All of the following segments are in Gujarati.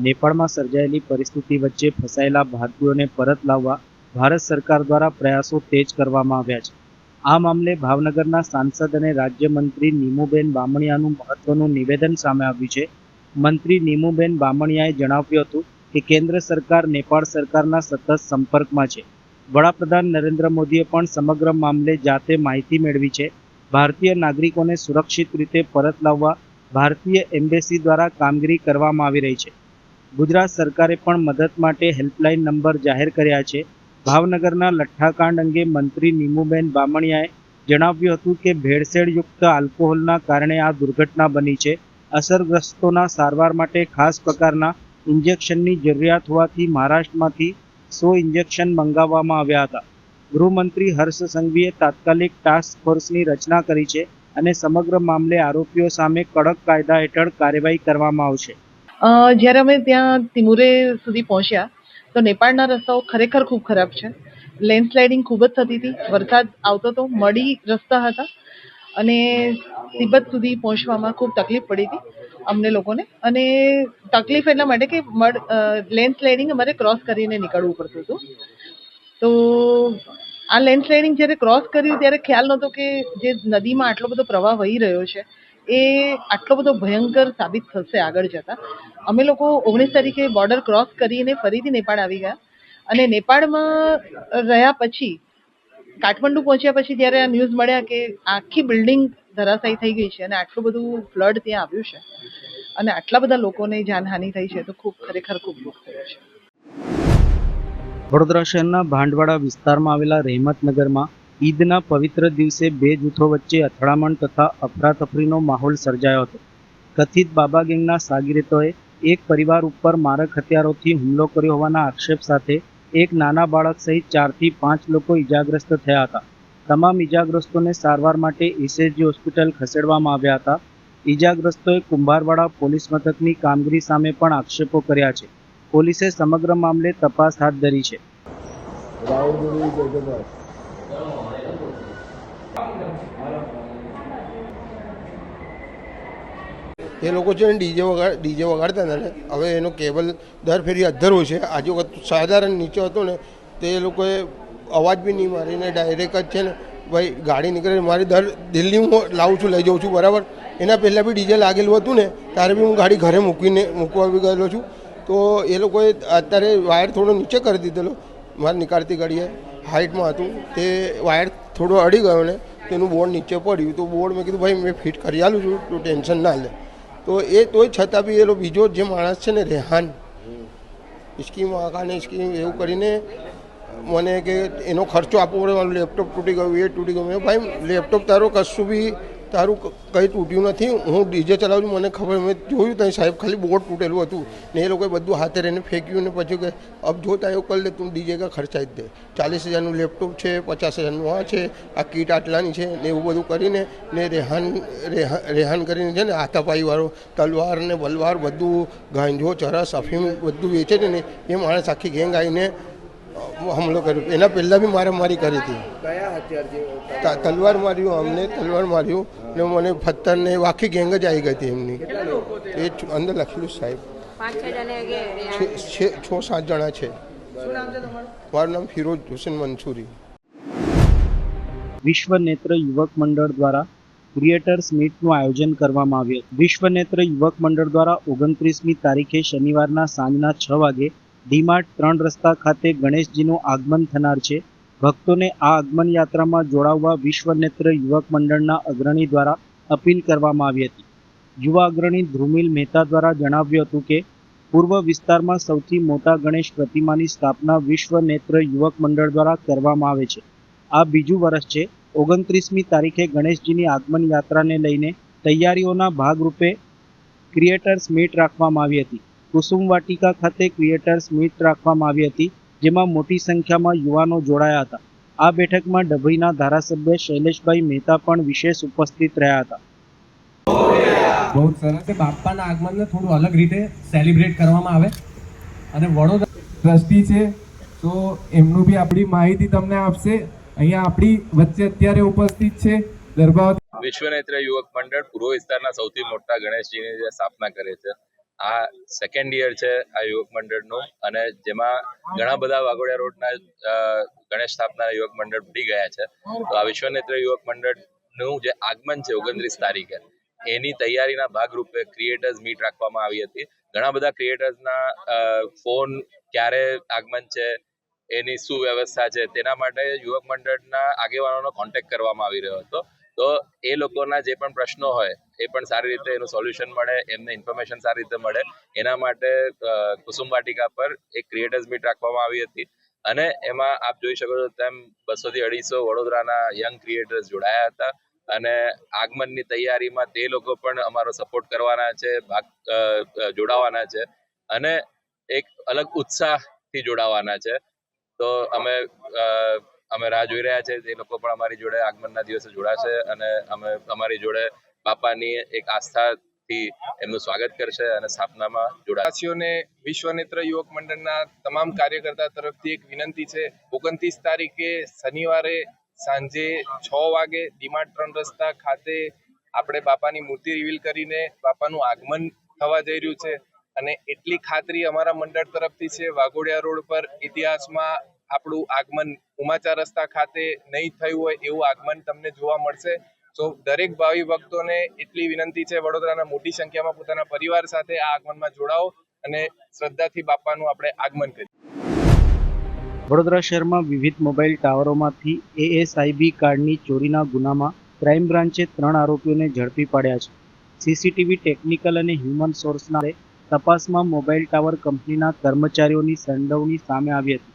નેપાળમાં સર્જાયેલી પરિસ્થિતિ વચ્ચે ફસાયેલા ભારતીયોને પરત લાવવા ભારત સરકાર દ્વારા પ્રયાસો તેજ કરવામાં આવ્યા છે. આ મામલે ભાવનગરના સાંસદ અને રાજ્યમંત્રી નીમુબેન બામણિયાનું મહત્વનું નિવેદન સામે આવ્યું છે. મંત્રી નીમુબેન બામણિયાએ જણાવ્યું હતું કે કેન્દ્ર સરકાર નેપાળ સરકારના સતત સંપર્કમાં છે. વડાપ્રધાન નરેન્દ્ર મોદીએ પણ સમગ્ર મામલે જાતે માહિતી મેળવી છે. ભારતીય નાગરિકોને સુરક્ષિત રીતે પરત લાવવા ભારતીય એમ્બેસી દ્વારા કામગીરી કરવામાં આવી રહી છે. ગુજરાત સરકારે પણ મદદ માટે હેલ્પલાઇન નંબર જાહેર કર્યા છે. ભાવનગરના લઠ્ઠાકાંડ અંગે મંત્રી નીમુબેન બામણિયાએ જણાવ્યું હતું કે ભેળસેળયુક્ત આલ્કોહોલના કારણે આ દુર્ઘટના બની છે. અસરગ્રસ્તોના સારવાર માટે ખાસ પ્રકારના ઇન્જેક્શનની જરૂરિયાત હોવાથી મહારાષ્ટ્રમાંથી 100 ઇન્જેક્શન મંગાવવામાં આવ્યા હતા. ગૃહમંત્રી હર્ષ સંઘવીએ તાત્કાલિક ટાસ્ક ફોર્સની રચના કરી છે અને સમગ્ર મામલે આરોપીઓ સામે કડક કાયદા હેઠળ કાર્યવાહી કરવામાં આવશે. જ્યારે અમે ત્યાં તિમુરે સુધી પહોંચ્યા તો નેપાળના રસ્તાઓ ખરેખર ખૂબ ખરાબ છે. લેન્ડસ્લાઇડિંગ ખૂબ જ થતી હતી, વરસાદ આવતો હતો, મળી રસ્તા હતા અને તિબ્બત સુધી પહોંચવામાં ખૂબ તકલીફ પડી હતી અમને લોકોને. અને તકલીફ એટલા માટે કે લેન્ડસ્લાઇડિંગ અમારે ક્રોસ કરીને નીકળવું પડતું હતું. તો આ લેન્ડસ્લાઇડિંગ જ્યારે ક્રોસ કર્યું ત્યારે ખ્યાલ નહોતો કે જે નદીમાં આટલો બધો પ્રવાહ વહી રહ્યો છે એ આટલો બધો ભયંકર સાબિત થશે આગળ જતા. અમે લોકો 19 તારીખે બોર્ડર ક્રોસ કરીને ફરીથી નેપાળ આવી ગયા અને નેપાળમાં રહ્યા પછી કાઠમંડુ પહોંચ્યા પછી જ્યારે આ ન્યૂઝ મળ્યા કે આખી બિલ્ડિંગ ધરાશાયી થઈ ગઈ છે અને આટલું બધું ફ્લડ ત્યાં આવ્યું છે અને આટલા બધા લોકોને જાનહાનિ થઈ છે તો ખરેખર ખૂબ દુઃખ થયું છે. વડોદરા શહેરના ભાંડવાડા વિસ્તારમાં આવેલા રહેમતનગરમાં ઈદના પવિત્ર દિવસે બે જૂથો વચ્ચે અથડામણ તથા અફરાતફરીનો માહોલ સર્જાયો હતો. કથિત બાબા ગેંગના સાગીરતોએ એક પરિવાર ઉપર મારક હથિયારોથી હુમલો કર્યો હોવાના આક્ષેપ સાથે એક નાના બાળક સહિત 4 થી 5 લોકો ઈજાગ્રસ્ત થયા હતા. તમામ ઈજાગ્રસ્તોને સારવાર માટે એસએસજી હોસ્પિટલ ખસેડવામાં આવ્યા હતા. ઈજાગ્રસ્તોએ કુંભારવાડા પોલીસ મથકની કામગીરી સામે પણ આક્ષેપો કર્યા છે. પોલીસે સમગ્ર મામલે તપાસ હાથ ધરી છે. એ લોકો છે ને ડીજે વગાડતા હતા ને, હવે એનો કેબલ દર ફેરી અધ્ધર હોય છે. આજે વખત સાધારણ નીચે હતો ને તો એ લોકોએ અવાજ બી નહીં મારીને ડાયરેક્ટ જ છે ને ભાઈ ગાડી નીકળે મારી દિલ્હી હું લાવું છું, લઈ જાઉં છું બરાબર. એના પહેલાં બી ડીજે લાગેલું હતું ને ત્યારે બી હું ગાડી ઘરે મૂકવા બી ગયેલો છું. તો એ લોકોએ અત્યારે વાયર થોડો નીચે કરી દીધેલો, મારે નીકળતી ગાડીએ હાઇટમાં હતું તે વાયર થોડો અડી ગયો ને તેનું બોર્ડ નીચે પડ્યું. તો બોર્ડ મેં કીધું ભાઈ મેં ફિટ કરી આલું છું, તું ટેન્શન ના લે. તો એ તોય છતાં બી એ બીજો જે માણસ છે ને રેહાન સ્કીમ આકાને સ્કીમ એવું કરીને મને કે એનો ખર્ચો આપવો પડે, મારું લેપટોપ તૂટી ગયું, એ તૂટી ગયું. ભાઈ લેપટોપ તારું કશું બી તારું કંઈ તૂટ્યું નથી, હું ડીજે ચલાવું છું, મને ખબર. મેં જોયું ત્યાં સાહેબ ખાલી બોર્ડ તૂટેલું હતું ને એ લોકોએ બધું હાથે રહીને ફેંક્યું ને પછી કે અબ જોતા એવું કરી લે તું ડીજે કા ખર્ચાઈ જ દે. 40,000નું લેપટોપ છે, 50,000નું આ છે, આ કીટ આટલાની છે ને એવું બધું કરીને ને રેહાન કરીને છે ને હાથાપાઈવાળો તલવાર ને બલવાર બધું ગાંજો ચરસ અફીમ બધું વેચે છે ને એ માણસ આખી ગેંગ આવીને હુમલો કર્યો. એના પહેલાં બી મારામારી કરી હતી. તલવાર માર્યું, અમને તલવાર માર્યું ને મને પથ્થર ને આખી ગેંગ જ આવી ગઈ હતી એમની. એ અંદર લખેલું સાહેબ 6-7 જણા છે. મારું નામ ફિરોજ હુસેન મંસૂરી. વિશ્વ નેત્ર યુવક મંડળ દ્વારા ક્રિએટર્સ મીટનું આયોજન કરવામાં આવ્યું. વિશ્વ નેત્ર યુવક મંડળ દ્વારા 29મી તારીખે શનિવારના સાંજના 6 વાગે ડીમાર્ટ 3 રસ્તા ખાતે ગણેશજીનું આગમન થનાર છે. ભક્તોને આ આગમન યાત્રામાં જોડાવવા વિશ્વ નેત્ર યુવક મંડળના અગ્રણી દ્વારા અપીલ કરવામાં આવી હતી. યુવા અગ્રણી ધ્રુમિલ મહેતા દ્વારા જણાવ્યું હતું કે પૂર્વ વિસ્તારમાં સૌથી મોટા ગણેશ પ્રતિમાની સ્થાપના વિશ્વ નેત્ર યુવક મંડળ દ્વારા કરવામાં આવે છે. આ બીજું વર્ષ છે. 29મી તારીખે ગણેશજીની આગમન યાત્રાને લઈને તૈયારીઓના ભાગરૂપે ક્રિએટર્સ મીટ રાખવામાં આવી હતી. કુસુમ વાટિકા ખાતે ક્રિએટર્સ મીટ રાખવામાં આવી હતી, જેમાં મોટી સંખ્યામાં યુવાનો જોડાયા હતા. આ બેઠકમાં ડભોઈના ધારાસભ્ય શૈલેષભાઈ મહેતા પણ વિશેષ ઉપસ્થિત રહ્યા હતા. બહુ સરસ છે. બાપાના આગમનને થોડું અલગ રીતે સેલિબ્રેટ કરવામાં આવે અને વડોદરા ટ્રસ્ટી છે તો એમનું બી આપણી માહિતી તમને આપશે. અહીંયા આપણી વચ્ચે અત્યારે ઉપસ્થિત છે ગર્ભાવતી વિશ્વનેત્ર યુવક મંડળ પૂર્વ વિસ્તારના સૌથી મોટા ગણેશજીની જે સ્થાપના કરે છે, આ સેકન્ડ યર છે આ યુવક મંડળનું, અને જેમાં ઘણા બધા વાઘોડિયા રોડના ગણેશ સ્થાપના યુવક મંડળ ભળી ગયા છે. તો આ વિશ્વનેત્ર યુવક મંડળનું જે આગમન છે 29 તારીખે, એની તૈયારીના ભાગરૂપે ક્રિએટર્સ મીટ રાખવામાં આવી હતી. ઘણા બધા ક્રિએટર્સના ફોન ક્યારે આગમન છે, એની શું વ્યવસ્થા છે, તેના માટે યુવક મંડળના આગેવાનોનો કોન્ટેક્ટ કરવામાં આવી રહ્યો હતો. તો એ લોકોના જે પણ પ્રશ્નો હોય એ પણ સારી રીતે એનું સોલ્યુશન મળે, એમને ઇન્ફોર્મેશન સારી રીતે મળે, એના માટે કુસુમ વાટિકા પર એક ક્રિએટર્સ મીટ રાખવામાં આવી હતી. અને એમાં આપ જોઈ શકો છો તેમ 200 થી 250 વડોદરાના યંગ ક્રિએટર્સ જોડાયા હતા. અને આગમનની તૈયારીમાં તે લોકો પણ અમારો સપોર્ટ કરવાના છે, જોડાવાના છે, અને એક અલગ ઉત્સાહથી જોડાવાના છે. તો અમે રાહ જોઈ રહ્યા છે એ લોકો પણ અમારી જોડે આગમનના દિવસે જોડાશે, અને અમે અમારી જોડે બાપાની એક આસ્થાથી એમનું સ્વાગત કરશે અને સ્થાપનામાં જોડાશે. વિશ્વનેત્ર યુવક મંડળના તમામ કાર્યકર્તા તરફથી એક વિનંતી છે. 29 તારીખે શનિવારે સાંજે 6 વાગે ડીમાર્ટ 3 રસ્તા ખાતે આપણે બાપાની મૂર્તિ રિવીલ કરીને બાપાનું આગમન થવા જઈ રહ્યું છે. અને એટલી ખાતરી અમારા મંડળ તરફથી છે, વાઘોડિયા રોડ પર ઇતિહાસમાં આપણું આગમન ઉમાચા રસ્તા ખાતે નહીં થયું હોય એવું આગમન તમને જોવા મળશે. તો દરેક ભાવિ ભક્તોને એટલી વિનંતી છે, વડોદરાના મોટી સંખ્યામાં પોતાના પરિવાર સાથે આ આગમનમાં જોડાઓ અને શ્રદ્ધાથી બાપાનું આપણે આગમન કરીએ. વડોદરા શહેરમાં વિવિધ મોબાઈલ ટાવરોમાંથી ASIB કાર્ડની ચોરીના ગુનામાં ક્રાઇમ બ્રાન્ચે 3 આરોપીઓને ઝડપી પાડ્યા છે. CCTV ટેકનિકલ અને હ્યુમન સોર્સના તપાસમાં મોબાઈલ ટાવર કંપનીના કર્મચારીઓની સંડોવણી સામે આવી હતી.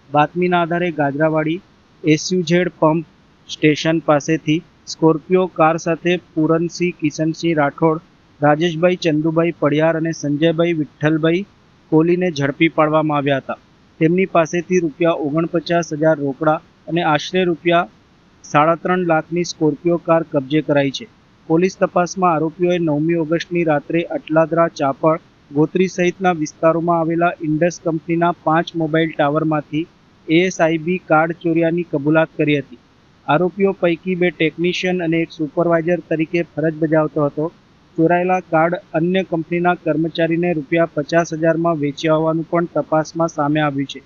બાતમીના આધારે ગાજરાવાડી SUZ પંપ સ્ટેશન પાસેથી સ્કોર્પિયો કાર સાથે પૂરનસિંહ કિશનસિંહ રાઠોડ, રાજેશભાઈ ચંદુભાઈ પડિયાર અને સંજયભાઈ વિઠ્ઠલભાઈ કોહલીને ઝડપી પાડવામાં આવ્યા હતા. તેમની પાસેથી ₹49,000 રોકડા અને આશરે ₹3.5 લાખની સ્કોર્પિયો કાર કબજે કરાઈ છે. પોલીસ તપાસમાં આરોપીઓએ 9મી ઓગસ્ટની રાત્રે અટલાદરા, ચાપડ, ગોત્રી સહિતના વિસ્તારોમાં આવેલા ઇન્ડસ કંપનીના 5 મોબાઈલ ટાવરમાંથી ASIB કાર્ડ ચોર્યાની કબૂલાત કરી હતી. આરોપીઓ પૈકી 2 ટેકનિશિયન અને 1 સુપરવાઇઝર તરીકે ફરજ બજાવતો હતો. ચોરાયેલા કાર્ડ અન્ય કંપનીના કર્મચારીને ₹50,000માં વેચ્યા હોવાનું પણ તપાસમાં સામે આવ્યું છે.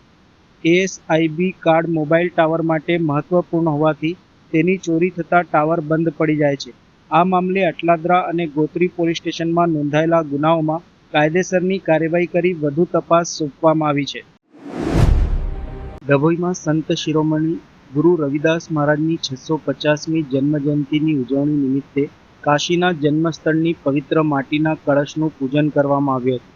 ASIB કાર્ડ મોબાઈલ ટાવર માટે મહત્વપૂર્ણ હોવાથી તેની ચોરી થતાં ટાવર બંધ પડી જાય છે. આ મામલે અટલાદરા અને ગોત્રી પોલીસ સ્ટેશનમાં નોંધાયેલા ગુનાઓમાં કાયદેસરની કાર્યવાહી કરી વધુ તપાસ સોંપવામાં આવી છે. ડભોઈમાં સંત શિરોમણી ગુરુ રવિદાસ મહારાજની 650મી જન્મજયંતિની ઉજવણી નિમિત્તે કાશીના જન્મસ્થળની પવિત્ર માટીના કળશનું પૂજન કરવામાં આવ્યું હતું.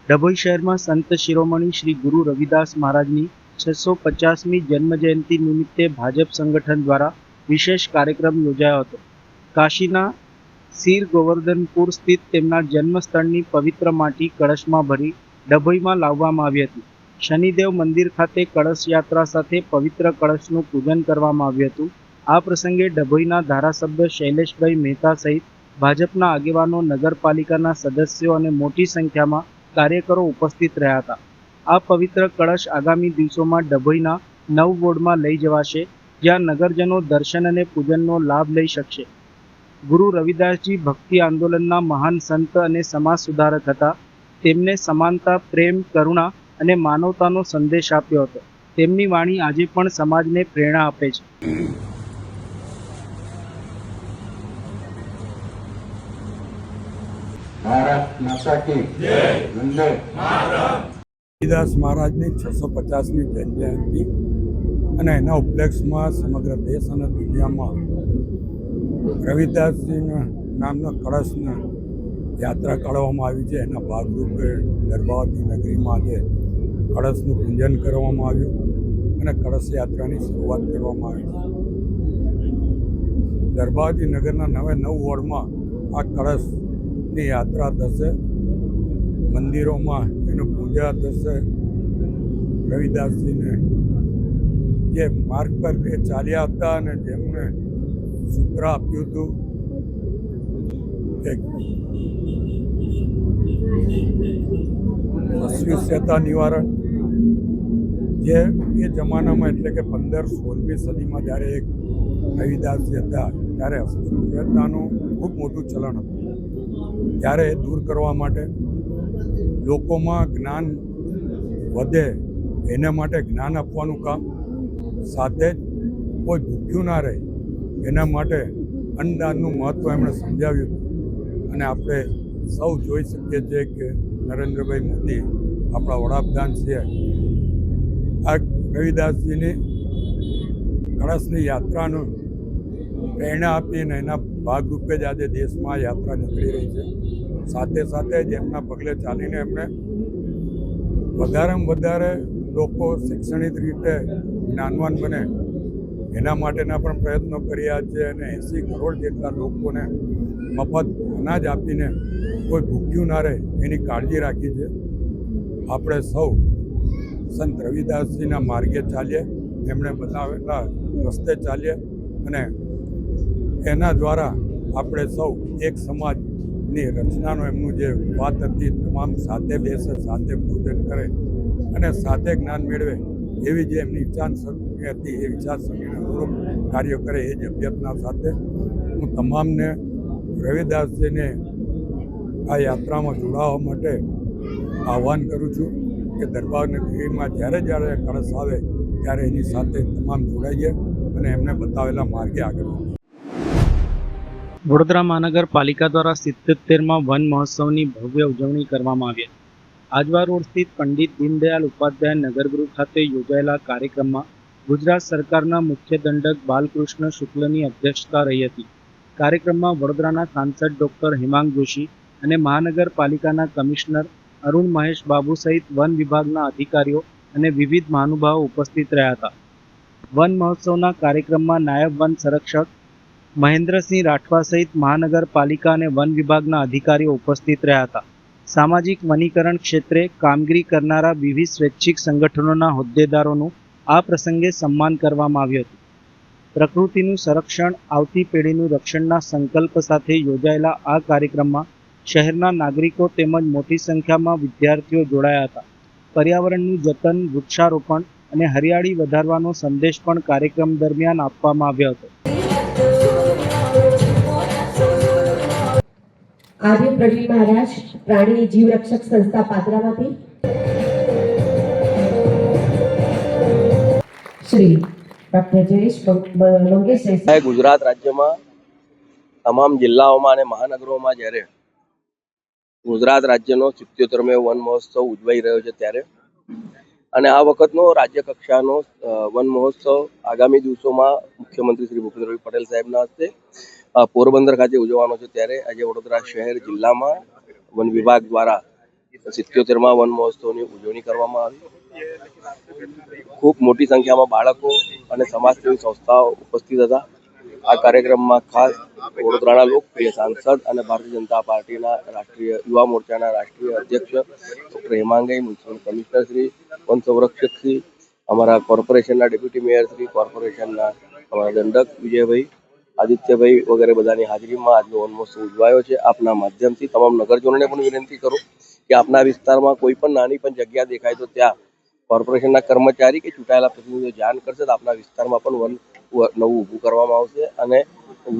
ડભોઈ શહેરમાં સંત શિરોમણી શ્રી ગુરુ રવિદાસ મહારાજની 650મી જન્મજયંતિ નિમિત્તે ભાજપ સંગઠન દ્વારા વિશેષ કાર્યક્રમ યોજાયો હતો. કાશીના સીર ગોવર્ધનપુર સ્થિત તેમના જન્મસ્થળની પવિત્ર માટી કળશમાં ભરી ડભોઈમાં લાવવામાં આવી હતી. શનિદેવ મંદિર ખાતે કળશ યાત્રા સાથે પવિત્ર કળશનું પૂજન કરવામાં આવ્યું હતું. આ પ્રસંગે ડભોઈના ધારાસભ્ય શૈલેષભાઈ મહેતા સહિત ભાજપના આગેવાનો, નગરપાલિકાના સદસ્યો અને મોટી સંખ્યામાં કાર્યકરો ઉપસ્થિત રહ્યા હતા. આ પવિત્ર કળશ આગામી દિવસોમાં ડભોઈના 9 વોર્ડમાં લઈ જવાશે, જ્યાં નગરજનો દર્શન અને પૂજનનો લાભ લઈ શકશે. ગુરુ રવિદાસજી ભક્તિ આંદોલનના મહાન સંત અને સમાજ સુધારક હતા. તેમને સમાનતા, પ્રેમ, કરુણા અને માનવતાનો સંદેશ આપ્યો હતો. તેમની વાણી આજે પણ સમાજને પ્રેરણા આપે છે. રવિદાસ મહારાજની 650મી જન્મજયંતિ અને એના ઉપલક્ષમાં સમગ્ર દેશ અને દુનિયામાં રવિદાસજીના નામના કળશની યાત્રા કાઢવામાં આવી છે. એના ભાગરૂપે ગર્ભાવતી નગરીમાં આજે કળશનું પૂજન કરવામાં આવ્યું અને કળશ યાત્રાની શરૂઆત કરવામાં આવી છે. ગર્ભાવતી નગરના 9 વોર્ડમાં આ કળશની યાત્રા થશે. મંદિરોમાં એનું પૂજા થશે. રવિદાસજીને જે માર્ગ પર એ ચાલ્યા હતા અને જેમને સૂત્ર આપ્યું હતું એક અસ્પૃશ્યતા નિવારણ, જે એ જમાનામાં એટલે કે 15-16મી સદીમાં જ્યારે એક રવિદાસજી હતા ત્યારે અસ્પૃશ્યતાનું ખૂબ મોટું ચલણ હતું. ત્યારે એ દૂર કરવા માટે લોકોમાં જ્ઞાન વધે એના માટે જ્ઞાન આપવાનું કામ, સાથે જ કોઈ ભૂખ્યું ના રહે એના માટે અન્નદાનનું મહત્ત્વ એમણે સમજાવ્યું. અને આપણે સૌ જોઈ શકીએ છીએ કે નરેન્દ્રભાઈ મોદી આપણા વડાપ્રધાન છે, આ રવિદાસજીની કળશની યાત્રાનું પ્રેરણા આપીને એના ભાગરૂપે જ આજે દેશમાં યાત્રા નીકળી રહી છે. સાથે સાથે જ એમના પગલે ચાલીને એમણે વધારેમાં વધારે લોકો શૈક્ષણિક રીતે જ્ઞાનવાન બને એના માટેના પણ પ્રયત્નો કર્યા છે. અને 80 કરોડ જેટલા લોકોને મફત અનાજ આપીને કોઈ ભૂખ્યું ના રહે એની કાળજી રાખી છે. આપણે સૌ સંત રવિદાસજીના માર્ગે ચાલીએ, એમણે બતાવેલા રસ્તે ચાલીએ અને એના દ્વારા આપણે સૌ એક સમાજની રચનાનો એમનું જે વાત હતી, તમામ સાથે બેસે, સાથે પૂજન કરે અને સાથે જ્ઞાન મેળવે એવી જે એમની વિચારસરણી હતી એ વિચારસરણીને અનુરૂપ કાર્ય કરે એ જ અભ્યર્થના સાથે હું તમામને રવિદાસજીને આ યાત્રામાં જોડાવા માટે આહ્વાન કરું છું કે દરબાર નગરીમાં જ્યારે જ્યારે કળશ આવે ત્યારે એની સાથે તમામ જોડાઈએ અને એમને બતાવેલા માર્ગે આગળ વધીએ. વડોદરા મહાનગરપાલિકા દ્વારા 77માં વન મહોત્સવની ભવ્ય ઉજવણી કરવામાં આવી. આજવા રોડ સ્થિત પંડિત દીનદયાલ ઉપાધ્યાય નગરગૃહ ખાતે યોજાયેલા કાર્યક્રમમાં ગુજરાત સરકારના મુખ્ય દંડક બાલકૃષ્ણ શુક્લની અધ્યક્ષતા રહી હતી. કાર્યક્રમમાં વડોદરાના સાંસદ ડોક્ટર હેમાંગ જોશી અને મહાનગરપાલિકાના કમિશનર અરુણ મહેશ બાબુ સહિત વન વિભાગના અધિકારીઓ અને વિવિધ મહાનુભાવો ઉપસ્થિત રહ્યા હતા. વન મહોત્સવના કાર્યક્રમમાં નાયબ વન સંરક્ષક મહેન્દ્રસિંહ રાઠવા સહિત મહાનગરપાલિકા અને વન વિભાગના અધિકારીઓ ઉપસ્થિત રહ્યા હતા. સામાજિક વનીકરણ ક્ષેત્રે કામગીરી કરનારા વિવિધ સ્વૈચ્છિક સંગઠનોના હોદ્દેદારોનું આ પ્રસંગે સન્માન કરવામાં આવ્યું હતું. પ્રકૃતિનું સંરક્ષણ, આવતી પેઢીનું રક્ષણના સંકલ્પ સાથે યોજાયેલા આ કાર્યક્રમમાં શહેરના નાગરિકો તેમજ મોટી સંખ્યામાં વિદ્યાર્થીઓ જોડાયા હતા. પર્યાવરણનું જતન, વૃક્ષારોપણ અને હરિયાળી વધારવાનો સંદેશ પણ કાર્યક્રમ દરમિયાન આપવામાં આવ્યો હતો. આજે પ્રવીણ મહારાજ પ્રાણી જીવ રક્ષક સંસ્થા પાદરામાંથી શ્રી ડોક્ટર જયેશ મંગેશ ગુજરાત રાજ્યમાં તમામ જિલ્લાઓમાં અને મહાનગરોમાં જ્યારે ગુજરાત રાજ્યનો 77મો વન મહોત્સવ ઉજવાઈ રહ્યો છે ત્યારે અને આ વખતનો રાજ્ય કક્ષાનો વન મહોત્સવ આગામી દિવસોમાં મુખ્યમંત્રી શ્રી ભૂપેન્દ્રભાઈ પટેલ સાહેબના હસ્તે પોરબંદર ખાતે ઉજવવાનો છે. ત્યારે આજે વડોદરા શહેર જિલ્લામાં વન વિભાગ દ્વારા 77મા વન મહોત્સવની ઉજવણી કરવામાં આવી. ખૂબ મોટી સંખ્યામાં બાળકો અને સમાજસેવી સંસ્થાઓ ઉપસ્થિત હતા. આ કાર્યક્રમમાં ખાસ વડોદરાના લોકપ્રિય સાંસદ અને ભારતીય જનતા પાર્ટીના રાષ્ટ્રીય યુવા મોરચાના રાષ્ટ્રીય અધ્યક્ષ doctor Hemangbhai, municipal commissioner Shri, one સંરક્ષક શ્રી, અમારા કોર્પોરેશનના ડેપ્યુટી મેયર શ્રી, કોર્પોરેશનના અમારા દંડક વિજયભાઈ, આદિત્યભાઈ વગેરે બધાની હાજરીમાં આજનો વન મહોત્સવ ઉજવાયો છે. આપના માધ્યમથી તમામ નગરજનોને પણ વિનંતી કરું કે આપના વિસ્તારમાં કોઈ પણ નાની પણ જગ્યા દેખાય તો ત્યાં કોર્પોરેશનના કર્મચારી કે ચૂંટાયેલા પ્રતિનિધિઓ જાણ કરશે તો આપના વિસ્તારમાં પણ વન નવું ઊભું કરવામાં આવશે અને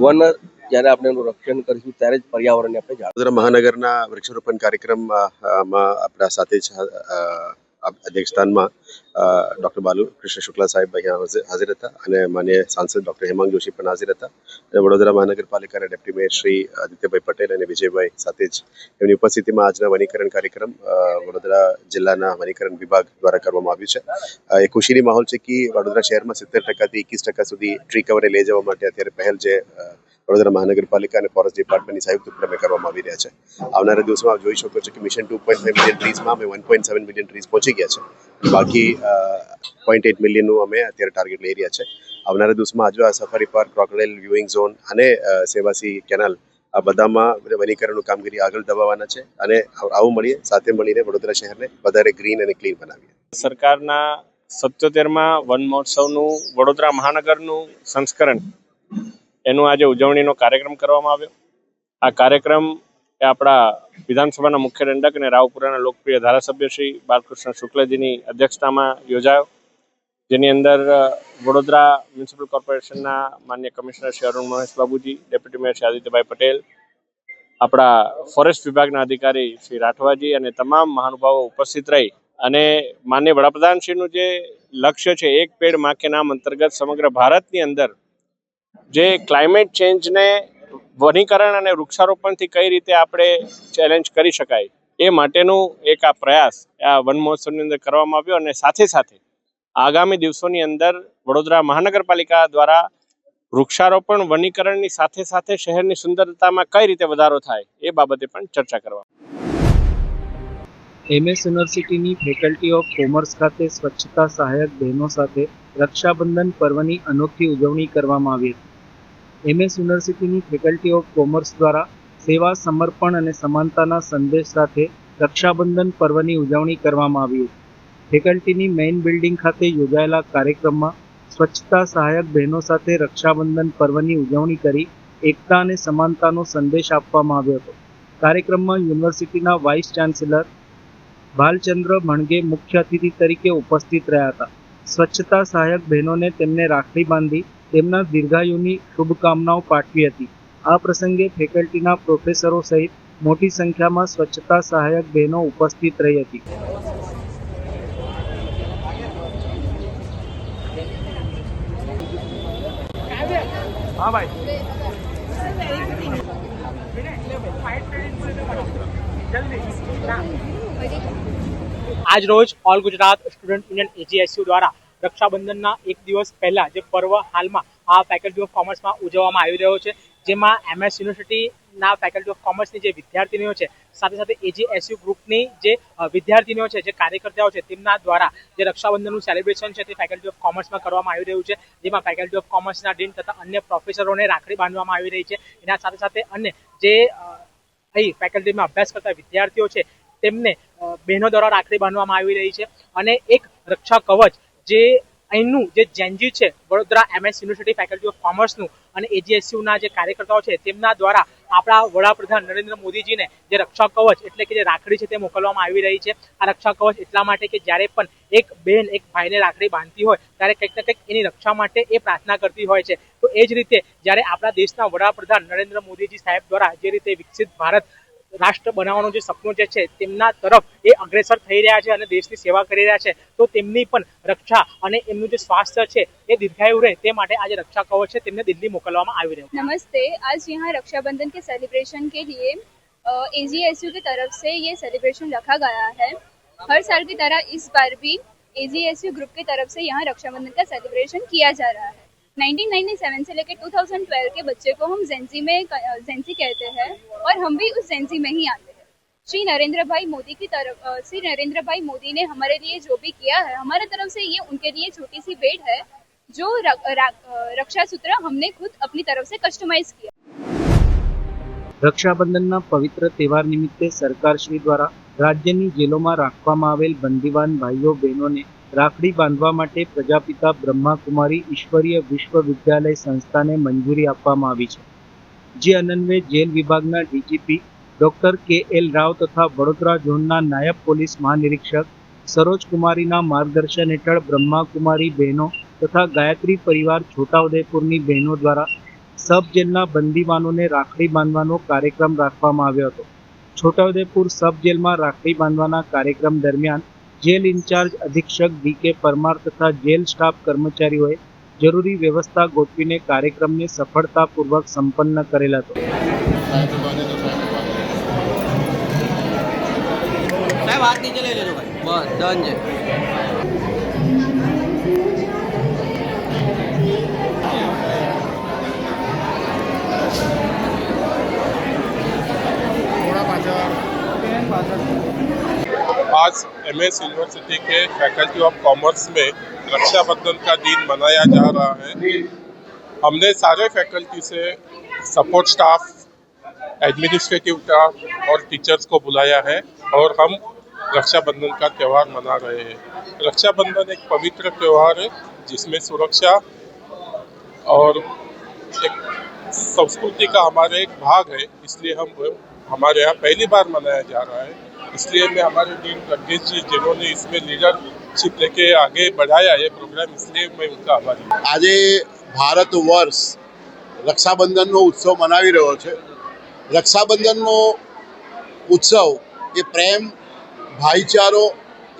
વન જ્યારે આપણે એનું રક્ષણ કરીશું ત્યારે જ પર્યાવરણને આપણે જાણ. વડોદરા મહાનગરના વૃક્ષારોપણ કાર્યક્રમમાં આપણા સાથે અધ્યક્ષસ્થાનમાં ડૉક્ટર બાલકૃષ્ણ શુક્લા સાહેબ અહીંયા હાજર હતા અને માન્ય સાંસદ ડૉક્ટર હેમાંગ જોશી પણ હાજર હતા અને વડોદરા મહાનગરપાલિકાના ડેપ્યુટી મેયર શ્રી આદિત્યભાઈ પટેલ અને વિજયભાઈ સાથે જ એમની ઉપસ્થિતિમાં આજના વનીકરણ કાર્યક્રમ વડોદરા જિલ્લાના વનીકરણ વિભાગ દ્વારા કરવામાં આવ્યું છે. એ ખુશીની માહોલ છે કે વડોદરા શહેરમાં 70% થી 21% સુધી ટ્રી કવરે લઈ જવા માટે અત્યારે પહેલ જે વડોદરા મહાનગરપાલિકા અને ફોરેસ્ટ ડિપાર્ટમેન્ટની સંયુક્ત ઉપક્રમે કરવામાં આવી રહ્યા છે. આવનારા દિવસોમાં આપ જોઈ શકો છો કે મિશન 2.5 મિલિયન ટ્રીઝમાં અમે 1.7 મિલિયન ટ્રીઝ પહોંચી ગયા છે. બાકી 0.8 મિલિયનનું અમે અત્યારે ટાર્ગેટ લઈ રહ્યા છે. આવનારા દિવસમાં Ajwa safari park, crocodile viewing zone અને સેવાસી કેનાલ આ બધામાં વનીકરણનું કામગીરી આગળ દબાવવાના છે અને આવું મળીએ સાથે મળીને વડોદરા શહેરને વધારે ગ્રીન અને ક્લીન બનાવીએ. સરકારના 77મા વન મહોત્સવનું વડોદરા મહાનગરનું સંસ્કરણ એનું આજે ઉજવણીનો કાર્યક્રમ કરવામાં આવ્યો. આ કાર્યક્રમ એ આપણા વિધાનસભાના મુખ્ય દંડક અને રાવપુરાના લોકપ્રિય ધારાસભ્ય શ્રી બાલકૃષ્ણ શુક્લજીની અધ્યક્ષતામાં યોજાયો. જેની અંદર વડોદરા મ્યુનિસિપલ કોર્પોરેશનના માન્ય કમિશનર શ્રી અરુણ મહેશ બાબુજી, ડેપ્યુટી મેયર શ્રી આદિત્યભાઈ પટેલ, આપણા ફોરેસ્ટ વિભાગના અધિકારી શ્રી રાઠવાજી અને તમામ મહાનુભાવો ઉપસ્થિત રહી અને માનનીય વડાપ્રધાનશ્રીનું જે લક્ષ્ય છે એક પેડ માં કે નામ અંતર્ગત સમગ્ર ભારતની અંદર જે ક્લાઇમેટ ચેન્જને વનીકરણ અને વૃક્ષારોપણથી કઈ રીતે આપણે ચેલેન્જ કરી શકાય એ માટેનું એક આ પ્રયાસ આ વન મહોત્સવની અંદર કરવામાં આવ્યો અને સાથે સાથે આગામી દિવસોની અંદર વડોદરા મહાનગરપાલિકા દ્વારા વૃક્ષારોપણ વનીકરણની સાથે સાથે શહેરની સુંદરતામાં કઈ રીતે વધારો થાય એ બાબતે પણ ચર્ચા કરવા. MS યુનિવર્સિટીની ફેકલ્ટી ઓફ કોમર્સ ખાતે સ્વચ્છતા સહાયક બહેનો સાથે રક્ષાબંધન પર્વની અનોખી ઉજવણી કરવામાં આવી હતી. MS યુનિવર્સિટીની ફેકલ્ટી ઓફ કોમર્સ દ્વારા સેવા, સમર્પણ અને સમાનતાના સંદેશ સાથે રક્ષાબંધન પર્વની ઉજવણી કરવામાં આવી હતી. ફેકલ્ટીની મેઇન બિલ્ડિંગ ખાતે યોજાયેલા કાર્યક્રમમાં સ્વચ્છતા સહાયક બહેનો સાથે રક્ષાબંધન પર્વની ઉજવણી કરી એકતા અને સમાનતાનો સંદેશ આપવામાં આવ્યો હતો. કાર્યક્રમમાં યુનિવર્સિટીના વાઇસ ચાન્સેલર ભાલચંદ્ર મણગે મુખ્ય અતિથિ તરીકે ઉપસ્થિત રહ્યા હતા. સ્વચ્છતા સહાયક બહેનોને તેમને રાખડી બાંધી તેમના દીર્ઘાયુની શુભકામનાઓ પાઠવી હતી. આ પ્રસંગે ફેકલ્ટીના પ્રોફેસરો સહિત મોટી સંખ્યામાં સ્વચ્છતા સહાયક બહેનો ઉપસ્થિત રહી હતી. આજ રોજ all Gujarat student union AGSU દ્વારા રક્ષાબંધનના એક દિવસ પહેલા જે પર્વ હાલમાં આ ફેકલ્ટી ઓફ કોમર્સમાં ઉજવવામાં આવી રહ્યો છે, જેમાં MS યુનિવર્સિટીના ફેકલ્ટી ઓફ કોમર્સની જે વિદ્યાર્થીનીઓ છે સાથે સાથે AGSU ગ્રુપની જે વિદ્યાર્થીનીઓ છે, જે કાર્યકર્તાઓ છે, તેમના દ્વારા જે રક્ષાબંધનનું સેલિબ્રેશન છે તે ફેકલ્ટી ઓફ કોમર્સમાં કરવામાં આવી રહ્યું છે, જેમાં ફેકલ્ટી ઓફ કોમર્સના ડીન તથા અન્ય પ્રોફેસરોને રાખડી બાંધવામાં આવી રહી છે. એના સાથે સાથે અન્ય જે અહીં ફેકલ્ટીમાં અભ્યાસ કરતા વિદ્યાર્થીઓ છે તેમને બહેનો દ્વારા રાખડી બાંધવામાં આવી રહી છે અને એક રક્ષા કવચ જે અહીંનું જે જેનજી છે Vadodara MS university faculty of કોમર્સનું અને AGSUના જે કાર્યકર્તાઓ છે તેમના દ્વારા આપણા વડાપ્રધાન નરેન્દ્ર મોદીજીને જે રક્ષા કવચ એટલે કે જે રાખડી છે તે મોકલવામાં આવી રહી છે. આ રક્ષા કવચ એટલા માટે કે જ્યારે પણ એક બહેન એક ભાઈને રાખડી બાંધતી હોય ત્યારે કંઈક ને કંઈક એની રક્ષા માટે એ પ્રાર્થના કરતી હોય છે. તો એ જ રીતે જ્યારે આપણા દેશના વડાપ્રધાન નરેન્દ્ર મોદીજી સાહેબ દ્વારા જે રીતે વિકસિત ભારત રાષ્ટ્ર બનાવવાનું જે સપનું જે છે તેમના તરફ એ અગ્રેસર થઈ રહ્યા છે અને દેશની સેવા કરી રહ્યા છે, તો તેમની પણ રક્ષા અને એમનું જે સ્વાસ્થ્ય છે એ દીર્ઘાયુ રહે તે માટે આજે रक्षा कवच है तेमने दिल्ली मोकलवामां आवी रह्यो। नमस्ते, आज यहाँ रक्षाबंधन के सेलिब्रेशन के लिए AGSU की तरफ से ये सेलिब्रेशन रखा गया है। हर साल की तरह इस बार भी AGSU ग्रुप की तरफ से यहाँ रक्षाबंधन का सेलिब्रेशन किया जा रहा है। 1997 से लेकर 2012 के बच्चे को हम जेंजी कहते हैं और हम भी उस जेंजी में ही आते हैं। श्री नरेंद्र भाई मोदी ने हमारे लिए जो भी किया है, हमारे तरफ से ये उनके लिए छोटी सी भेंट है जो रक्षा सूत्र हमने खुद अपनी तरफ से कस्टमाइज किया। રક્ષાબંધનના પવિત્ર તહેવાર નિમિત્તે સરકારશ્રી દ્વારા રાજ્યની જેલોમાં રાખવામાં આવેલ બંદીવાન ભાઈઓ બહેનોને રાખડી બાંધવા માટે પ્રજાપિતા બ્રહ્માકુમારી ઈશ્વરીય વિશ્વવિદ્યાલય સંસ્થાને મંજૂરી આપવામાં આવી છે, જે અન્વયે જેલ વિભાગના DGP ડોક્ટર KL રાવ તથા વડોદરા ઝોનના નાયબ પોલીસ મહાનિરીક્ષક સરોજ કુમારીના માર્ગદર્શન હેઠળ બ્રહ્માકુમારી બહેનો તથા ગાયત્રી પરિવાર છોટાઉદેપુરની બહેનો દ્વારા સબ જેલના બંદીવાનોને રાખડી બાંધવાનો કાર્યક્રમ રાખવામાં આવ્યો હતો। છોટાઉદેપુર સબ જેલમાં રાખડી બાંધવાના કાર્યક્રમ દરમિયાન જેલ ઇન્ચાર્જ અધિક્ષક DK પરમાર તથા જેલ સ્ટાફ કર્મચારીઓએ જરૂરી વ્યવસ્થા ગોઠવીને કાર્યક્રમને સફળતાપૂર્વક સંપન્ન કરેલ હતો। आज MS यूनिवर्सिटी के फैकल्टी ऑफ कॉमर्स में रक्षाबंधन का दिन मनाया जा रहा है। हमने सारे फैकल्टी से सपोर्ट स्टाफ, एडमिनिस्ट्रेटिव स्टाफ और टीचर्स को बुलाया है और हम रक्षाबंधन का त्यौहार मना रहे हैं। रक्षाबंधन एक पवित्र त्यौहार है जिसमें सुरक्षा और एक संस्कृति का हमारा एक भाग है, इसलिए हमारे यहाँ पहली बार मनाया जा रहा है। इसलिए मैं हमारे डीन प्रज्ञेश जी जिन्होंने इसमें लीडर पार्टनरशिप लेके आगे बढ़ाया ये प्रोग्राम, इसलिए मैं उनका आभारी हूँ। આજે ભારત વર્ષ રક્ષાબંધનનો ઉત્સવ મનાવી રહ્યો છે। રક્ષાબંધનનો ઉત્સવ એ પ્રેમ, ભાઈચારો,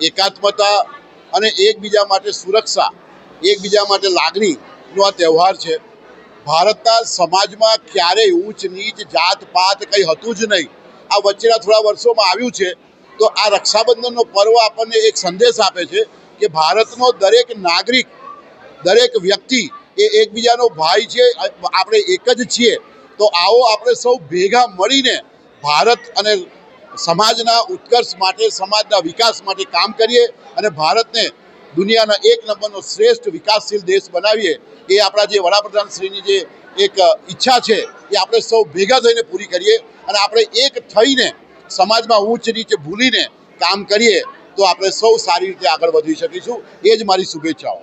એકાત્મતા અને એકબીજા માટે સુરક્ષા, એકબીજા માટે લાગણીનો આ તહેવાર છે। ભારતના સમાજમાં ક્યારેય ઊંચ નીચ, જાત પાત કંઈ હતું જ નહીં। આ વચ્ચેના થોડા વર્ષોમાં આવ્યું છે। તો આ રક્ષાબંધનનો પર્વ આપણને એક સંદેશ આપે છે કે ભારતનો દરેક નાગરિક, દરેક વ્યક્તિ એ એકબીજાનો ભાઈ છે, આપણે એક જ છીએ। તો આવો આપણે સૌ ભેગા મળીને ભારત અને સમાજના ઉત્કર્ષ માટે, સમાજના વિકાસ માટે કામ કરીએ અને ભારતને દુનિયાના એક નંબરનો શ્રેષ્ઠ વિકાસશીલ દેશ બનાવીએ। એ આપણા જે વડાપ્રધાન શ્રીની જે એક ઈચ્છા છે એ આપણે સૌ ભેગા થઈને પૂરી કરીએ અને આપણે એક થઈને સમાજમાં ઊંચ નીચ ભૂલીને કામ કરીએ તો આપણે સૌ સારી રીતે આગળ વધી શકીશું। એ જ મારી શુભેચ્છાઓ।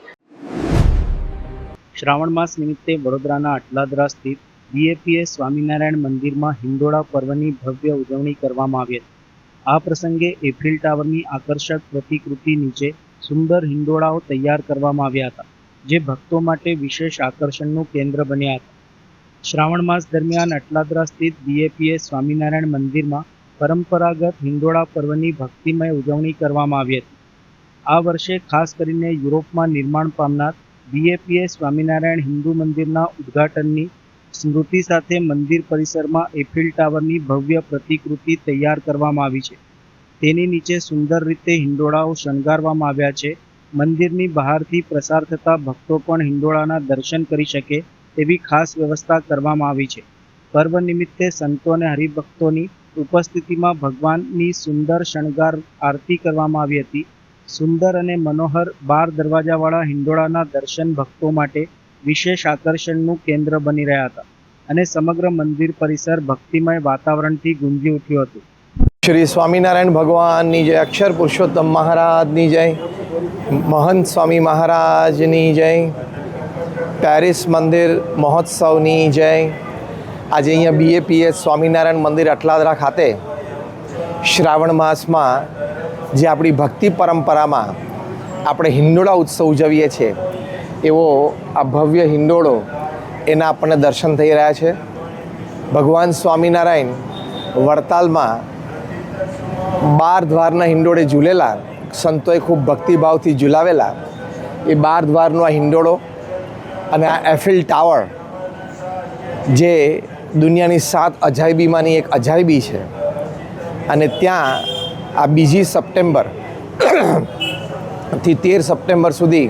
શ્રાવણ માસ નિમિત્તે વડોદરાના અટલાદરા સ્થિત બીએપીએસ સ્વામિનારાયણ મંદિરમાં હિંડોળા પર્વની ભવ્ય ઉજવણી કરવામાં આવી હતી। આ પ્રસંગે એફિલ ટાવરની આકર્ષક પ્રતિકૃતિ નીચે સુંદર હિંડોળાઓ તૈયાર કરવામાં આવ્યા હતા, જે ભક્તો માટે વિશેષ આકર્ષણનું કેન્દ્ર બન્યા હતા। શ્રાવણ માસ દરમિયાન અટલાદરા સ્થિત બીએપીએસ સ્વામિનારાયણ મંદિરમાં પરંપરાગત હિંડોળા પર્વની ભક્તિમય ઉજવણી કરવામાં આવી હતી। આ વર્ષે ખાસ કરીને યુરોપમાં નિર્માણ પામનાર બીએપીએસ સ્વામિનારાયણ હિન્દુ મંદિરના ઉદ્ઘાટનની સ્મૃતિ સાથે મંદિર પરિસરમાં એફિલ ટાવરની ભવ્ય પ્રતિકૃતિ તૈયાર કરવામાં આવી છે। તેની નીચે સુંદર રીતે હિંડોળાઓ શણગારવામાં આવ્યા છે। મંદિરની બહારથી પ્રસાર થતા ભક્તો પણ હિંડોળાના દર્શન કરી શકે તેવી ખાસ વ્યવસ્થા કરવામાં આવી છે। પર્વ નિમિત્તે સંતો અને હરિભક્તોની ઉપસ્થિતિમાં ભગવાનની સુંદર શણગાર આરતી કરવામાં આવી હતી। સુંદર અને મનોહર 12 દરવાજાવાળા હિંડોળાના દર્શન ભક્તો માટે વિશેષ આકર્ષણનું કેન્દ્ર બની રહ્યા હતા અને સમગ્ર મંદિર પરિસર ભક્તિમય વાતાવરણથી ગુંજી ઉઠ્યું હતું। શ્રી સ્વામિનારાયણ ભગવાનની જય, અક્ષર પુરુષોત્તમ મહારાજની જય, મહંત સ્વામી મહારાજની જય, પેરિસ મંદિર મહોત્સવની જય। આજે અહીંયા બીએપીએસ સ્વામિનારાયણ મંદિર અટલાદરા ખાતે શ્રાવણ માસમાં જે આપણી ભક્તિ પરંપરામાં આપણે હિંડોળા ઉત્સવ ઉજવીએ છીએ એવો આ ભવ્ય હિંડોળો એના આપણને દર્શન થઈ રહ્યા છે। ભગવાન સ્વામિનારાયણ વડતાલમાં 12 દ્વારના હિંડોળે ઝૂલેલા, સંતોએ ખૂબ ભક્તિભાવથી ઝૂલાવેલા એ 12 દ્વારનો આ હિંડોળો અને આ એફિલ ટાવર જે દુનિયાની 7 અજાયબીમાંની એક અજાયબી છે અને ત્યાં આ 2 સપ્ટેમ્બર થી 13 સપ્ટેમ્બર સુધી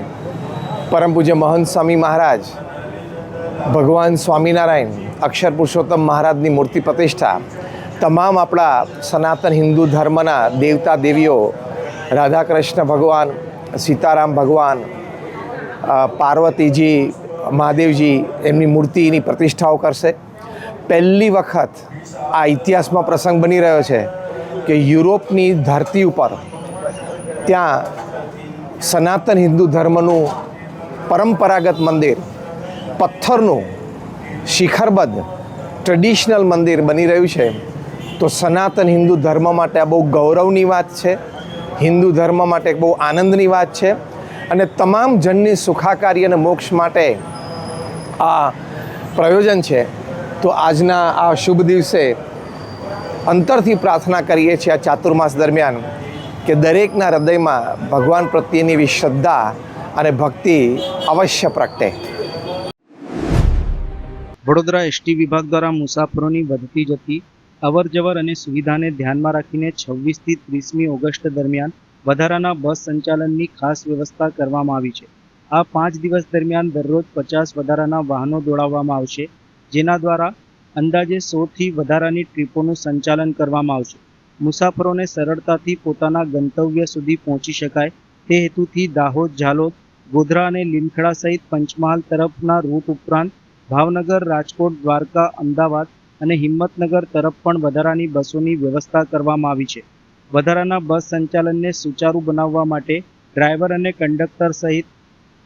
પરમ પૂજ્ય મહંત સ્વામી મહારાજ, ભગવાન સ્વામિનારાયણ, અક્ષર પુરુષોત્તમ મહારાજની મૂર્તિ પ્રતિષ્ઠા, તમામ આપણા સનાતન હિન્દુ ધર્મના દેવતા દેવીઓ, રાધા કૃષ્ણ ભગવાન, સીતારામ ભગવાન, પાર્વતીજી, મહાદેવજી એમની મૂર્તિની પ્રતિષ્ઠાઓ કરશે। પહેલી વખત આ ઇતિહાસમાં પ્રસંગ બની રહ્યો છે કે યુરોપની ધરતી ઉપર ત્યાં સનાતન હિન્દુ ધર્મનું પરંપરાગત મંદિર, પથ્થરનું શિખરબદ્ધ ટ્રેડિશનલ મંદિર બની રહ્યું છે। તો સનાતન હિન્દુ ધર્મ માટે આ બહુ ગૌરવની વાત છે, હિન્દુ ધર્મ માટે બહુ આનંદની વાત છે અને તમામ જનની સુખાકારી અને મોક્ષ માટે આ પ્રયોજન છે। તો આજના આ શુભ દિવસે અંતરથી પ્રાર્થના કરીએ છીએ આ ચાતુર્માસ દરમિયાન કે દરેકના હૃદયમાં ભગવાન પ્રત્યેની એવી શ્રદ્ધા અને ભક્તિ અવશ્ય પ્રગટે। વડોદરા એસટી વિભાગ દ્વારા મુસાફરોની વધતી જતી અવરજવર અને સુવિધાને ધ્યાનમાં રાખીને 26 થી 30મી ઓગસ્ટ દરમિયાન વધારાના બસ સંચાલનની ખાસ વ્યવસ્થા કરવામાં આવી છે। આ 5 દિવસ દરમિયાન દરરોજ 50 વધારાના વાહનો દોડાવવામાં આવશે, જેના દ્વારા અંદાજે 100થી વધારાની ટ્રીપોનું સંચાલન કરવામાં આવશે। મુસાફરોને સરળતાથી પોતાના ગંતવ્ય સુધી પહોંચી શકાય તે હેતુથી દાહોદ, ઝાલોદ, ગોધરા અને લીમખેડા સહિત પંચમહાલ તરફના રૂટ ઉપરાંત ભાવનગર, રાજકોટ, દ્વારકા, અમદાવાદ અને હિંમતનગર તરફ પણ વધારાની બસોની વ્યવસ્થા કરવામાં આવી છે। વધારાના બસ સંચાલનને સુચારુ બનાવવા માટે ડ્રાઈવર અને કંડક્ટર સહિત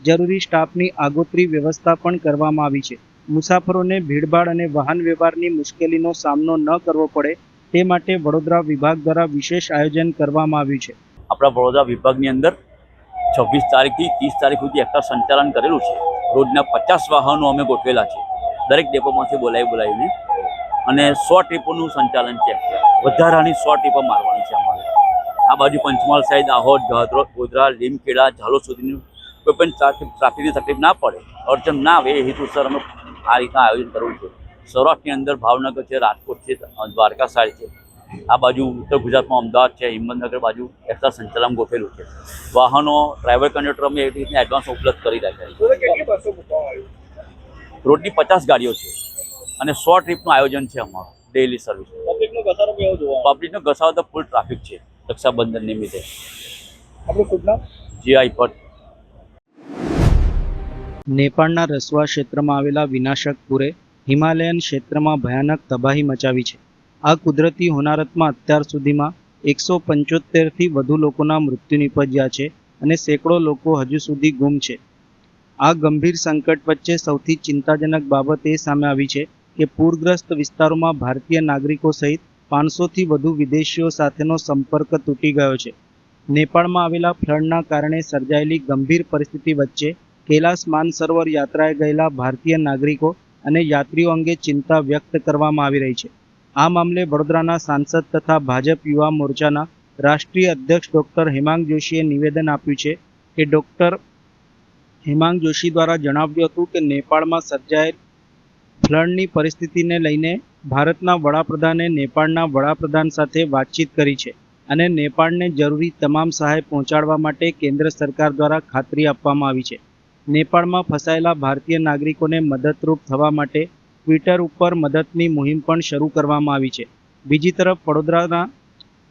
જરૂરી સ્ટાફની આગોતરી વ્યવસ્થા પણ કરવામાં આવી છે। મુસાફરોને ભીડભાડ અને વાહન વ્યવહારની મુશ્કેલીનો સામનો ન કરવો પડે તે માટે વડોદરા વિભાગ દ્વારા વિશેષ આયોજન કરવામાં આવ્યું છે। આપણા વડોદરા વિભાગની અંદર 26 તારીખથી 30 તારીખ સુધી એક્સ્ટ્રા સંચાલન કરેલું છે. રોજના 50 વાહનો અમે ગોઠવેલા છે દરેક ડેપોમાંથી બોલાવીને, અને 100 ટ્રીપોનું સંચાલન છે. વધારાની 100 ટ્રીપો મારવાની છે અમારે. આ બાજુ પંચમહાલ સાઈડ, દાહોદ, ગોધરા, લીમખેડા, ઝાલોદ સુધીનું કોઈ પણ ટ્રાફિકની તકલીફ ના પડે, અડચણ ના આવે એ હેતુસર અમે આ રીતના આયોજન કરવું છે. સૌરાષ્ટ્રની અંદર ભાવનગર છે, રાજકોટ છે, દ્વારકા સાઈડ છે, આ બાજુ ઉત્તર ગુજરાતમાં અમદાવાદ છે, હિંમતનગર બાજુ એક્સ્ટ્રા સંચાલન ગોઠવેલું છે. વાહનો ડ્રાઈવર કંડક્ટર અમે એ રીતના એડવાન્સ ઉપલબ્ધ કરી રાખ્યા છે. રોજની 50 ગાડીઓ છે અને 100 ટ્રીપનું આયોજન છે અમારું ડેઇલી સર્વિસ. પબ્લિકનો ઘસારો તો ફૂલ ટ્રાફિક છે રક્ષાબંધન નિમિત્તે. જીઆઈ ભટ્ટ. નેપાળના રસવા ક્ષેત્રમાં આવેલા વિનાશક પૂરે હિમાલયન ક્ષેત્રમાં ભયાનક તબાહી મચાવી છે. આ કુદરતી હોનારતમાં અત્યાર સુધીમાં 175થી વધુ લોકોના મૃત્યુ નિપજ્યા છે અને સેંકડો લોકો હજુ સુધી ગુમ છે. આ ગંભીર સંકટ વચ્ચે સૌથી ચિંતાજનક બાબત એ સામે આવી છે કે પૂરગ્રસ્ત વિસ્તારોમાં ભારતીય નાગરિકો સહિત 500થી વધુ વિદેશીઓ સાથેનો સંપર્ક તૂટી ગયો છે. નેપાળમાં આવેલા ફ્લડના કારણે સર્જાયેલી ગંભીર પરિસ્થિતિ વચ્ચે કૈલાસ માનસરોવર યાત્રાએ ગયેલા ભારતીય નાગરિકો અને યાત્રીઓ અંગે ચિંતા વ્યક્ત કરવામાં આવી રહી છે. આ મામલે વડોદરાના સાંસદ તથા ભાજપ યુવા મોરચાના રાષ્ટ્રીય અધ્યક્ષ ડૉક્ટર હેમાંગ જોશીએ નિવેદન આપ્યું છે કે ડૉક્ટર હેમાંગ જોશી દ્વારા જણાવ્યું હતું કે નેપાળમાં સર્જાયેલ ફ્લડની પરિસ્થિતિને લઈને ભારતના વડાપ્રધાને નેપાળના વડાપ્રધાન સાથે વાતચીત કરી છે અને નેપાળને જરૂરી તમામ સહાય પહોંચાડવા માટે કેન્દ્ર સરકાર દ્વારા ખાતરી આપવામાં આવી છે. નેપાળમાં ફસાયેલા ભારતીય નાગરિકોને મદદરૂપ થવા માટે ટ્વિટર ઉપર મદદની મુહિમ પણ શરૂ કરવામાં આવી છે. બીજી તરફ વડોદરાના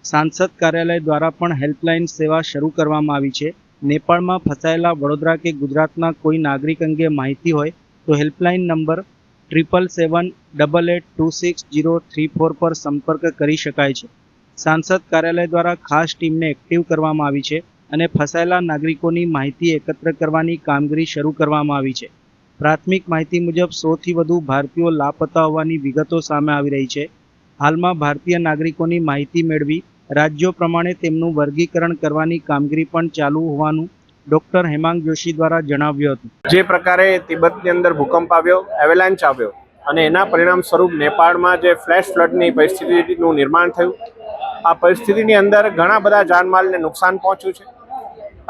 સાંસદ કાર્યાલય દ્વારા પણ હેલ્પલાઇન સેવા શરૂ કરવામાં આવી છે. નેપાળમાં ફસાયેલા વડોદરા કે ગુજરાતના કોઈ નાગરિક અંગે માહિતી હોય તો હેલ્પલાઇન નંબર 7778826034 પર સંપર્ક કરી શકાય છે. સાંસદ કાર્યાલય દ્વારા ખાસ ટીમને એક્ટિવ કરવામાં આવી છે અને ફસાયેલા નાગરિકોની માહિતી એકત્ર કરવાની કામગીરી શરૂ કરવામાં આવી છે. પ્રાથમિક માહિતી મુજબ 100થી વધુ ભારતીયો લાપતા હોવાની વિગતો સામે આવી રહી છે. હાલમાં ભારતીય નાગરિકોની માહિતી મેળવી રાજ્યો પ્રમાણે તેમનું વર્ગીકરણ કરવાની કામગીરી પણ ચાલુ હોવાનું ડૉક્ટર હેમાંગ જોશી દ્વારા જણાવ્યું હતું. જે પ્રકારે તિબેટની અંદર ભૂકંપ આવ્યો, એવેલાન્ચ આવ્યો અને એના પરિણામ સ્વરૂપ નેપાળમાં જે ફ્લેશ ફ્લડની પરિસ્થિતિનું નિર્માણ થયું, આ પરિસ્થિતિની અંદર ઘણા બધા જાનમાલને નુકસાન પહોંચ્યું છે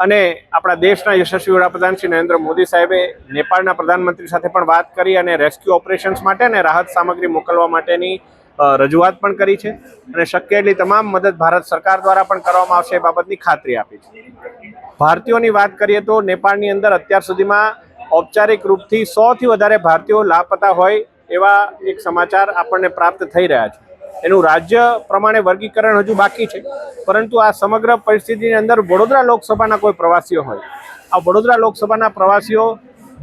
અને આપણા દેશના યશસ્વી વડાપ્રધાન શ્રી નરેન્દ્ર મોદી સાહેબે નેપાળના પ્રધાનમંત્રી સાથે પણ વાત કરી અને રેસ્ક્યુ ઓપરેશન્સ માટે અને રાહત સામગ્રી મોકલવા માટેની રજૂઆત પણ કરી છે અને શક્ય એટલી તમામ મદદ ભારત સરકાર દ્વારા પણ કરવામાં આવશે એ બાબતની ખાતરી આપી છે. ભારતીયોની વાત કરીએ તો નેપાળની અંદર અત્યાર સુધીમાં ઔપચારિક રૂપથી 100થી વધારે ભારતીયો લાપતા હોય એવા એક સમાચાર આપણને પ્રાપ્ત થઈ રહ્યા છે. એનું રાજ્ય પ્રમાણે વર્ગીકરણ હજુ બાકી છે, પરંતુ આ સમગ્ર પરિસ્થિતિની અંદર વડોદરા લોકસભાના કોઈ પ્રવાસીઓ હોય, આ વડોદરા લોકસભાના પ્રવાસીઓ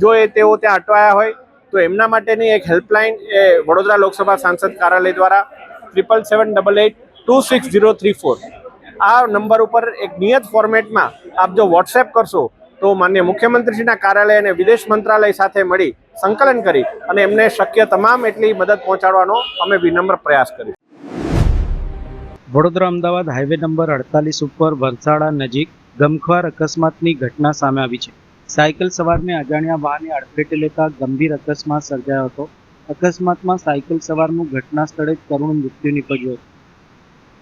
જો તેઓ ત્યાં અટવાયા હોય તો એમના માટેની એક હેલ્પલાઇન એ વડોદરા લોકસભા સાંસદ કાર્યાલય દ્વારા 7778826034 આ નંબર ઉપર એક નિયત ફોર્મેટમાં આપ જો વોટ્સએપ કરશો તો માનનીય મુખ્યમંત્રીશ્રીના કાર્યાલય અને વિદેશ મંત્રાલય સાથે મળી સંકલન કરી અને એમને શક્ય તમામ એટલી મદદ પહોંચાડવાનો અમે વિનમ્ર પ્રયાસ કરીશું. વડોદરા અમદાવાદ હાઈવે નંબર 48 ઉપર વરસાડા નજીક ગમખ્વાર અકસ્માતની ઘટના સામે આવી છે. સાયકલ સવારને અજાણ્યા વાહને અડફેટે લેતા ગંભીર અકસ્માત સર્જાયો હતો. અકસ્માતમાં સાયકલ સવારનું ઘટના સ્થળે જ કરુણ મૃત્યુ નીપજ્યું હતું.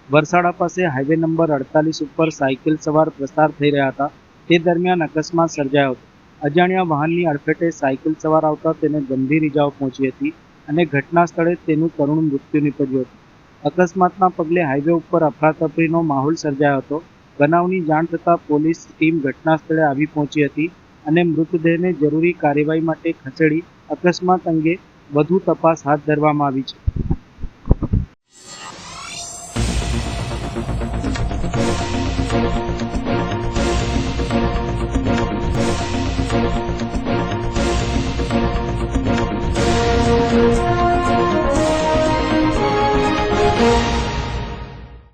વરસાડા પાસે હાઈવે નંબર 48 ઉપર સાયકલ સવાર પસાર થઈ રહ્યા હતા તે દરમિયાન અકસ્માત સર્જાયો હતો. અજાણ્યા વાહનની અડફેટે સાયકલ સવાર આવતા તેને ગંભીર ઇજાઓ પહોંચી હતી અને ઘટના સ્થળે તેનું કરુણ મૃત્યુ નીપજ્યું હતું. અકસ્માતના પગલે હાઈવે ઉપર અફરાતફરીનો માહોલ સર્જાયો હતો. બનાવની જાણ થતાં પોલીસ ટીમ ઘટના સ્થળે આવી પહોંચી હતી અને મૃતદેહને જરૂરી કાર્યવાહી માટે ખસેડી અકસ્માત અંગે વધુ તપાસ હાથ ધરવામાં આવી છે.